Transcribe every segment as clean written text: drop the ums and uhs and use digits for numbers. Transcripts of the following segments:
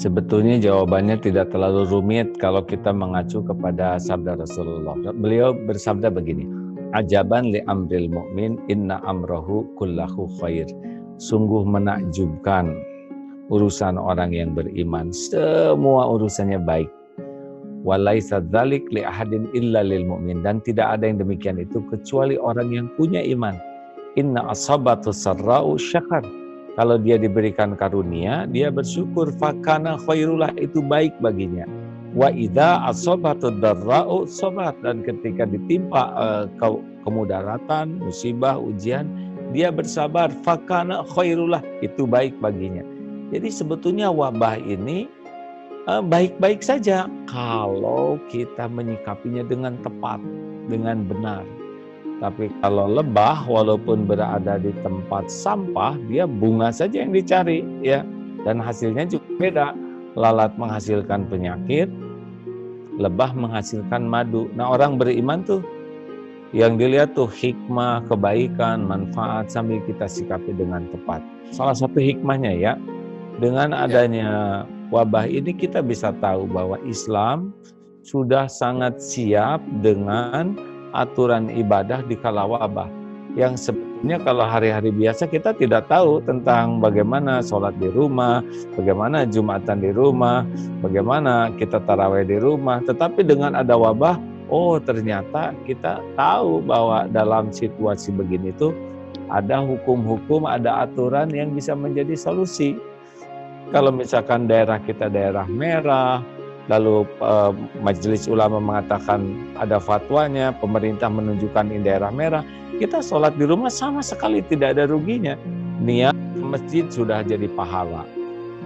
Sebetulnya jawabannya tidak terlalu rumit kalau kita mengacu kepada sabda Rasulullah. Beliau bersabda begini, ajaban li amril mu'min inna amrahu kullahu khair. Sungguh menakjubkan urusan orang yang beriman, semua urusannya baik. Walaisa dzalik li ahadin illa lil mu'min, dan tidak ada yang demikian itu kecuali orang yang punya iman. Inna asabatu sarra'u syakar. Kalau dia diberikan karunia, dia bersyukur, fakana khairullah, itu baik baginya. Wa idza asabatu darra'u sabat, dan ketika ditimpa kemudaratan, musibah, ujian, dia bersabar, fakana khairullah, itu baik baginya. Jadi sebetulnya wabah ini baik-baik saja kalau kita menyikapinya dengan tepat, dengan benar. Tapi kalau lebah, walaupun berada di tempat sampah, dia bunga saja yang dicari, ya. Dan hasilnya juga beda. Lalat menghasilkan penyakit, lebah menghasilkan madu. Nah, orang beriman tuh yang dilihat tuh hikmah, kebaikan, manfaat, sambil kita sikapi dengan tepat. Salah satu hikmahnya ya, dengan adanya wabah ini kita bisa tahu bahwa Islam sudah sangat siap dengan aturan ibadah di kala wabah. Yang sebetulnya kalau hari-hari biasa kita tidak tahu tentang bagaimana sholat di rumah, bagaimana Jumatan di rumah, bagaimana kita tarawih di rumah. Tetapi dengan ada wabah, oh ternyata kita tahu bahwa dalam situasi begini tuh ada hukum-hukum, ada aturan yang bisa menjadi solusi. Kalau misalkan daerah kita daerah merah, lalu majelis ulama mengatakan ada fatwanya, pemerintah menunjukkan ini daerah merah, kita sholat di rumah sama sekali tidak ada ruginya. Niat ke masjid sudah jadi pahala.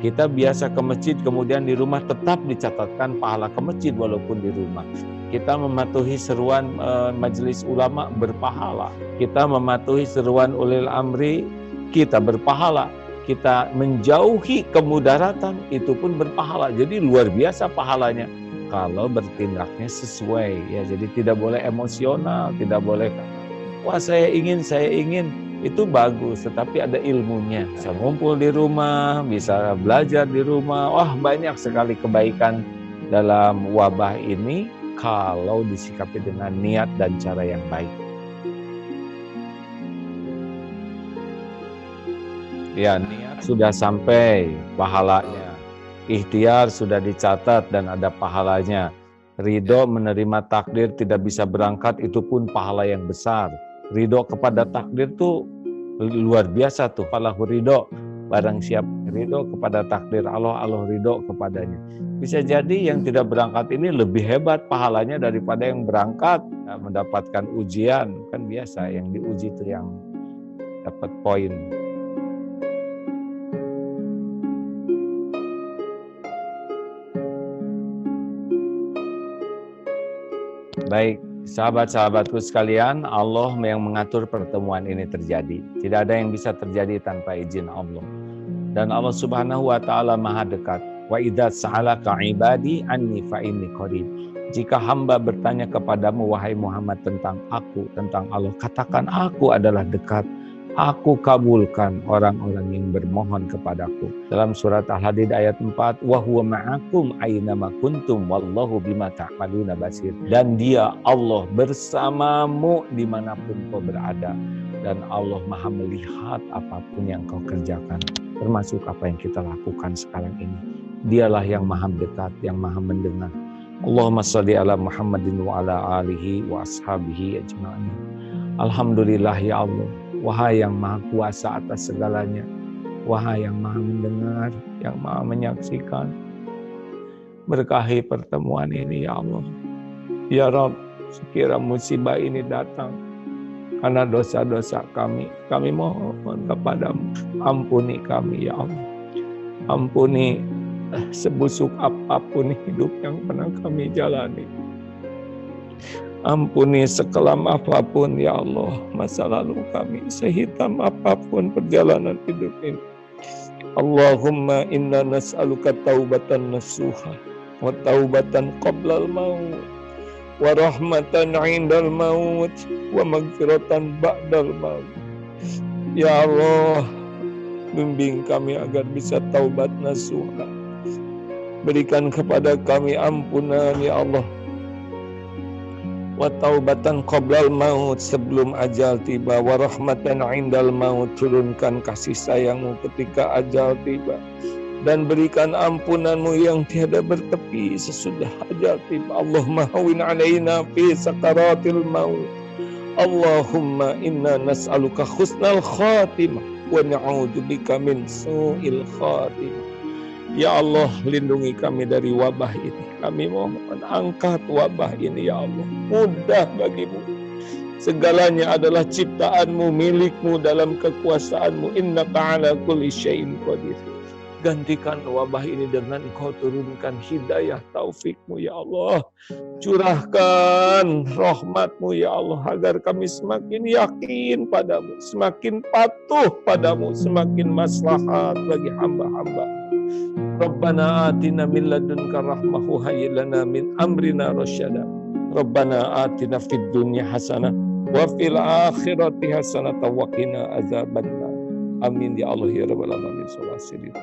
Kita biasa ke masjid, kemudian di rumah tetap dicatatkan pahala ke masjid walaupun di rumah. Kita mematuhi seruan majelis ulama berpahala. Kita mematuhi seruan ulil amri, kita berpahala. Kita menjauhi kemudaratan, itu pun berpahala. Jadi luar biasa pahalanya kalau bertindaknya sesuai, ya. Jadi tidak boleh emosional, tidak boleh wah saya ingin, itu bagus, tetapi ada ilmunya. Bisa ngumpul di rumah, bisa belajar di rumah. Wah, banyak sekali kebaikan dalam wabah ini kalau disikapi dengan niat dan cara yang baik. Ya, niat sudah sampai pahalanya. Ikhtiar sudah dicatat dan ada pahalanya. Ridho menerima takdir tidak bisa berangkat, itu pun pahala yang besar. Ridho kepada takdir tuh luar biasa tuh. Falahu ridho, barang siapa ridho kepada takdir Allah, Allah ridho kepadanya. Bisa jadi yang tidak berangkat ini lebih hebat pahalanya daripada yang berangkat. Nah, mendapatkan ujian, kan biasa yang diuji itu yang dapat poin. Baik, sahabat-sahabatku sekalian, Allah yang mengatur pertemuan ini terjadi. Tidak ada yang bisa terjadi tanpa izin Allah. Dan Allah Subhanahu wa taala Maha dekat. Wa idza sa'alaka 'ibadi anni fa inni qarib. Jika hamba bertanya kepadamu wahai Muhammad tentang aku, tentang Allah, katakan aku adalah dekat. Aku kabulkan orang-orang yang bermohon kepadaku. Dalam surat Al-Hadid ayat 4, wa huwa ma'akum aina ma kuntum wallahu bima ta'maluna basir. Dan dia Allah bersamamu dimanapun kau berada, dan Allah Maha melihat apapun yang kau kerjakan, termasuk apa yang kita lakukan sekarang ini. Dialah yang Maha dekat, yang Maha mendengar. Allahumma shalli ala Muhammadin wa ala alihi wa ashabihi ajma'in. Alhamdulillah ya Allah. Wahai yang Maha Kuasa atas segalanya, wahai yang Maha mendengar, yang Maha menyaksikan, berkahi pertemuan ini ya Allah. Ya Rabb, sekira musibah ini datang karena dosa-dosa kami mohon kepadamu, ampuni kami ya Allah. Ampuni sebusuk apapun hidup yang pernah kami jalani. Ampuni sekelam apapun ya Allah masa lalu kami, sehitam apapun perjalanan hidup ini. Allahumma inna nas'aluka taubatan nasuha wa taubatan qablal maut wa rahmatan 'indal maut wa maghfiratan ba'dal maut. Ya Allah, bimbing kami agar bisa taubat nasuha, Berikan kepada kami ampunan ya Allah. Wa taubatan qoblal maut, sebelum ajal tiba. Wa rahmatan indal maut, turunkan kasih sayangmu ketika ajal tiba. Dan berikan ampunanmu yang tiada bertepi sesudah ajal tiba. Allahumma hawin alaina fi sakaratil maut. Allahumma inna nas'aluka husnal khatimah wa na'udzubika min su'il khatimah. Ya Allah, lindungi kami dari wabah ini. Kami mohon angkat wabah ini ya Allah. Mudah bagimu. Segalanya adalah ciptaanmu, milikmu, dalam kekuasaanmu. Innaka ala kulli syai'in qadir. Gantikan wabah ini dengan Engkau turunkan hidayah taufikmu ya Allah. Curahkan rahmatmu ya Allah, agar kami semakin yakin padamu, semakin patuh padamu, semakin maslahat bagi hamba-hamba. Rabbana atina min ladunka rahmah wa hayyi lana min amrina rasyada. Rabbana atina fid dunya hasanah wa fil akhirati hasanah wa qina azabannar. Amin ya Allah ya rabbal alamin.